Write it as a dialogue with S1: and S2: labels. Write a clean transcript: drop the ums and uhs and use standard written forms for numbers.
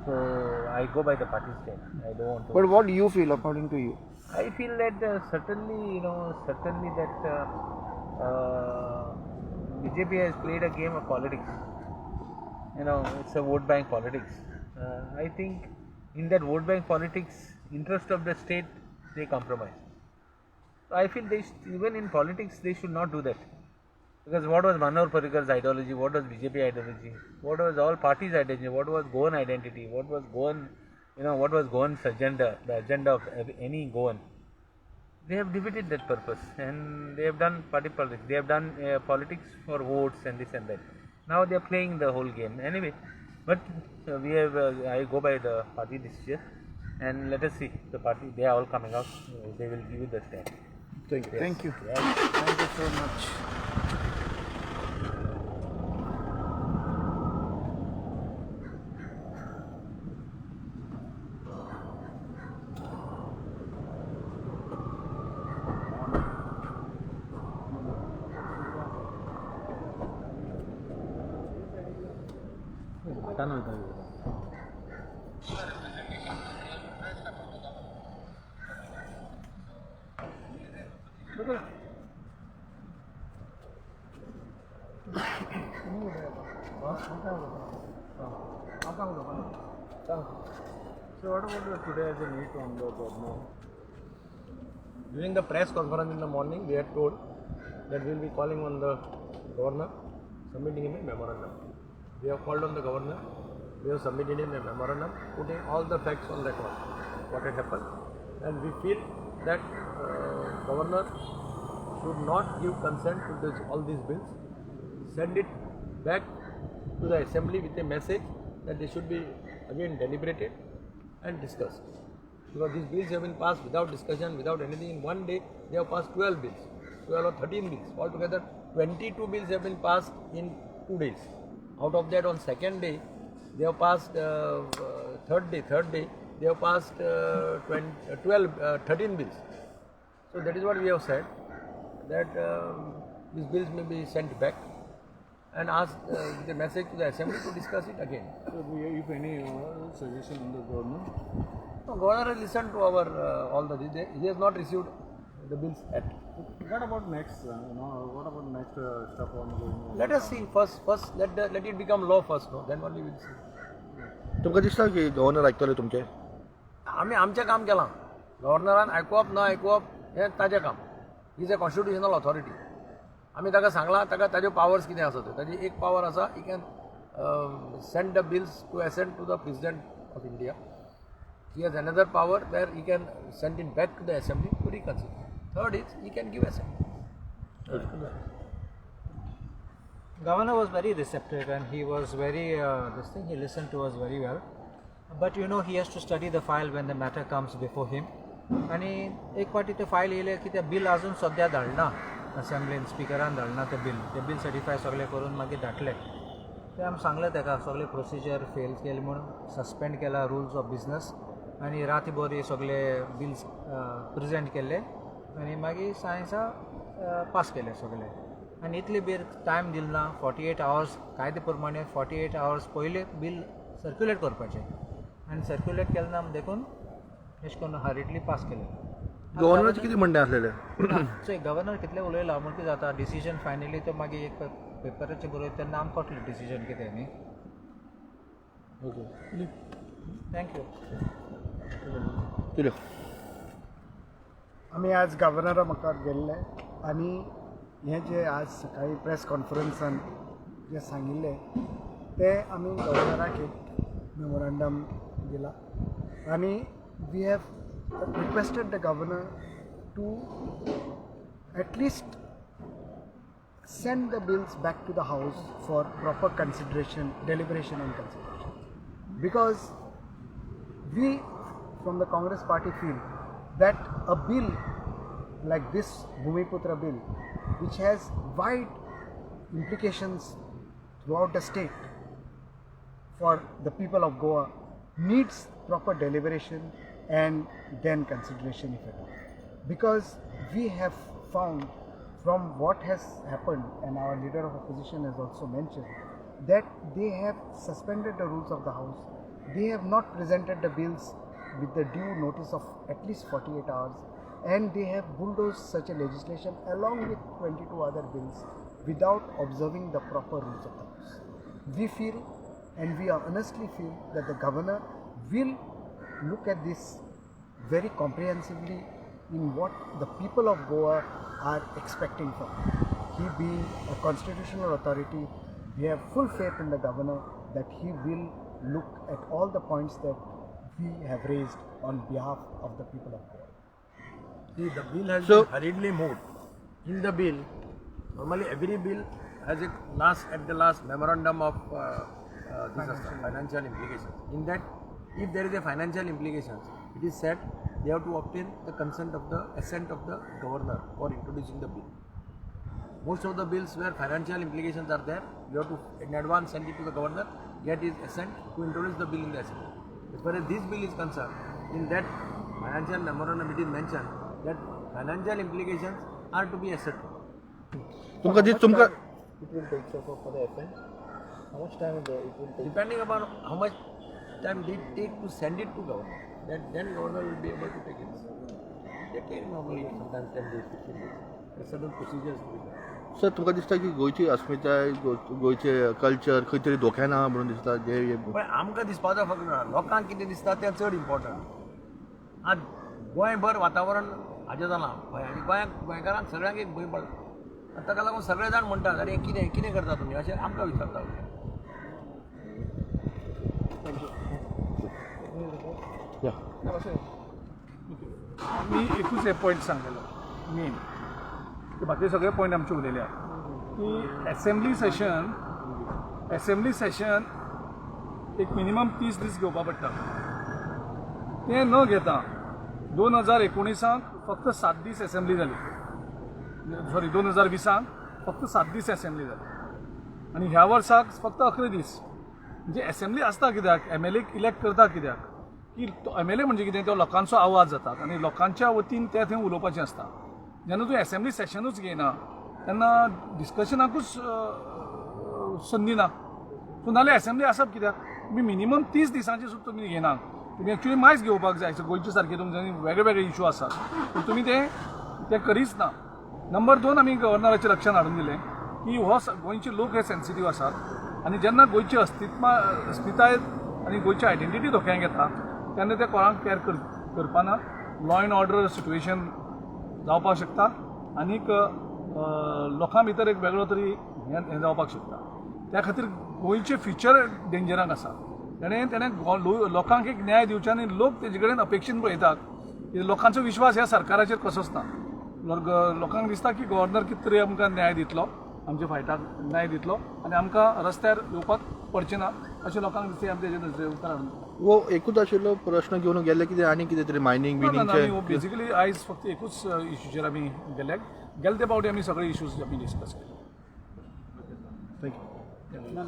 S1: So I go by the party stand. I don't want to.
S2: But what do you feel according to you?
S1: I feel that certainly that BJP has played a game of politics. It's a vote bank politics. I think in that vote bank politics, interest of the state, they compromise. So I feel even in politics they should not do that. Because what was Manohar Parikar's ideology, what was BJP ideology, what was all parties' ideology, what was Goan identity, what was Goan's agenda, the agenda of any Goan. They have defeated that purpose and they have done party politics. They have done politics for votes and this and that. Now they are playing the whole game. Anyway, but I go by the party decision and let us see the party. They are all coming out. They will give you the stand.
S2: Thank you.
S1: Yes.
S2: Thank you.
S1: Yes.
S2: Thank you so much.
S3: So what about today as a meet on the governor? During the press conference in the morning, they had told that we will be calling on the governor, submitting him a memorandum. We have called on the governor, we have submitted him a memorandum, putting all the facts on record, what had happened, and we feel that governor should not give consent to all these bills, send it back to the assembly with a message that they should be again deliberated and discussed. Because these bills have been passed without discussion, without anything. In one day, they have passed 12 bills, 12 or 13 bills. Altogether, 22 bills have been passed in 2 days. Out of that, on second day, they have passed, third day, they have passed 13 bills. So that is what we have said, that these bills may be sent back and ask with a message to the assembly to discuss it again.
S4: So, if any suggestion in the government?
S3: No, governor has listened to our all the. He has not received the bills yet.
S4: What about next? What about next stuff on going on?
S3: Let us see first. Let it become law first. No, then only we will see.
S2: तुमकां दिसता की governor आयकतले तुमचे?
S3: आम्ही आमचें काम केलां. गव्हर्नरान आयकुवप न आयकुवप हें ताजें काम. He is a constitutional authority. आमी ताका सांगलां ताजे पावर्स कितें आसा त्यो. ताजी एक पावर आसा, he can send the bills to assent to the President of India. He has another power where he can send it back to the assembly to reconsider. Third is he can give assent.
S5: Governor was very receptive and he was very he listened to us very well. But he has to study the file when the matter comes before him. आणि एक फावटी ते file येयले की ते bill अजून सद्या धाडना असेंब्लीन, स्पिकरान धाडना ते बिल सर्टिफाय सगळे करून मागीर धाडले. ते आमी सांगलें ताका सगळे प्रोसिजर फेल केले म्हणून सस्पेंड केला रुल्स ऑफ बिजनस आणि रातीभर सगळे बिल्स प्रेजेंट केले आणि मागीर सायन्सा पास केले सगळे. आणि इतले बेर टायम दिलो ना. 48 hours कायदे प्रमाणे 48 hours पयले बिल सर्क्युलेट करपाचें आनी सर्क्युलेट केलें ना देखून अशें करून हरिडली पास केलें.
S2: गव्हर्नराचें कितें म्हणणें आसलेलें?
S5: सो गव्हर्नर कितले उलयला म्हण कितें जाता डिसिजन फायनली तो मागीर एक पेपराचेर बरोवन तेन्ना आमकां कळटलें डिसिजन कितें न्ही.
S2: ओके.
S5: थँक्यू.
S2: कितें?
S6: आमी आज गव्हर्नरा मुखार गेल्ले आनी हें जे आज सकाळी प्रेस कॉन्फरन्सान जे सांगिल्लें तें आमी गव्हर्नराक एक मेमोरंडम दिला आनी we have requested the governor to at least send the bills back to the house for proper consideration, deliberation and consideration. Because we from the Congress party feel that a bill like this Bhumiputra bill, which has wide implications throughout the state for the people of Goa, needs proper deliberation and then consideration if at all. Because we have found from what has happened, and our leader of opposition has also mentioned, that they have suspended the rules of the House. They have not presented the bills with the due notice of at least 48 hours, and they have bulldozed such a legislation along with 22 other bills without observing the proper rules of the House. We feel, and we honestly feel, that the governor will look at this very comprehensively in what the people of Goa are expecting from him. He being a constitutional authority, we have full faith in the governor that he will look at all the points that we have raised on behalf of the people of Goa.
S3: See, the bill has
S2: So-
S3: been hurriedly moved. In the bill, normally every bill has a at the last memorandum of financial implications. In that, if there is a financial implications, it is said they have to obtain the assent of the governor for introducing the bill. Most of the bills where financial implications are there, you have to in advance send it to the governor, get his assent to introduce the bill in the assembly. As far as this bill is concerned, in that financial memorandum it is mentioned that financial implications are to be accepted.
S2: तुमका
S4: It will take for the FN. How much time it will take?
S3: Depending upon how much time they take to send it to governor, then governor will be able to take it. They take normally sometimes 10 days, 15 days. There are certain procedures to be done.
S2: Sir तुमका दिसता की गोयची अस्मिताय गोयचे culture खंय तरी धोक्यान आहा म्हणून दिसता जे
S3: पण आमकां दिसपाचो फक्त ना, लोकांक कितें दिसता तें चड इम्पॉर्टंट. आज गोंयभर वातावरण हाजें जालां भंय आनी गोंयकारांक सगळ्यांक एक भंय पडला. आनी ताका लागून सगळे जाण म्हणटात अरे कितें करता तुमी अशें आमकां विचारता.
S7: मी एकूच एक पॉयंट सांगलेलो मेन की बाकी सगळे पॉयंट आमचे उलयले की एसेंब्ली सेशन एक मिनिमम 30 दीस घेवपा पडटा. तें न घेता 2019 फक्त 7 दीस एसेंब्ली जाली, सॉरी 2020 फक्त 7 दीस एसेंब्ली जाली आनी ह्या वर्साक फक्त 11 दीस. म्हणजे एसेंब्ली आसता कित्याक MLA इलेक्ट करता कित्याक की तो MLA म्हणजे कितें तो लोकांचो आवाज जाता आनी लोकांच्या वतीन ते थंय उलोवपाचें आसता. जेन्ना तूं एसेंब्ली सेशनूच घेयना तेन्ना डिस्कशनाकूच संदी ना. सो नाल्यार एसेंब्ली आसप कित्याक तुमी मिनिमम 30 दिसांची सुद्दां तुमी घेना. तुमी एक्चुली मायज घेवपाक जाय. गोंयचे सारके तुमचे वेगळे वेगळे इशू आसात पूण तुमी ते करीच ना. नंबर 2 आमी गव्हर्नराचें लक्षांत हाडून दिलें की हो गोंयचे लोक हे सेन्सिटीव आसात आनी जेन्ना गोंयची अस्मिताय आनी गोंयची आयडेंटिटी धोक्याक येता तेन्ना ते कोणाक कॅर करपाना. लॉ एंड ऑर्डर सिट्युएशन जावपाक शकता आनीक लोकां भितर एक वेगळो तरी हें जावपाक शकता. त्या खातीर गोंयचें फ्युचर डेंजराक आसा. तेणें लोकांक एक न्याय दिवचे आनी लोक तेजे कडेन अपेक्षीन पळयतात की लोकांचो विश्वास ह्या सरकाराचेर कसोच ना. लोकांक दिसता की गव्हर्नर कितें तरी आमकां न्याय दितलो, आमच्या फायटाक न्याय दितलो आनी आमकां रस्त्यार येवपाक पडचें ना अशें लोकांक दिसता. आमी तेजेर नजरे उतर हाडून
S2: वो एकूच आशिल्लो प्रश्न घेवन गेले कितें आनी कितें तरी मायनींग बिनींगचे
S7: बेसिकली आयज फक्त एकूच इशूचेर आमी गेले ते फावटी आमी सगळे इशूज आमी डिस्कस केले.
S2: थँक्यू.
S6: No.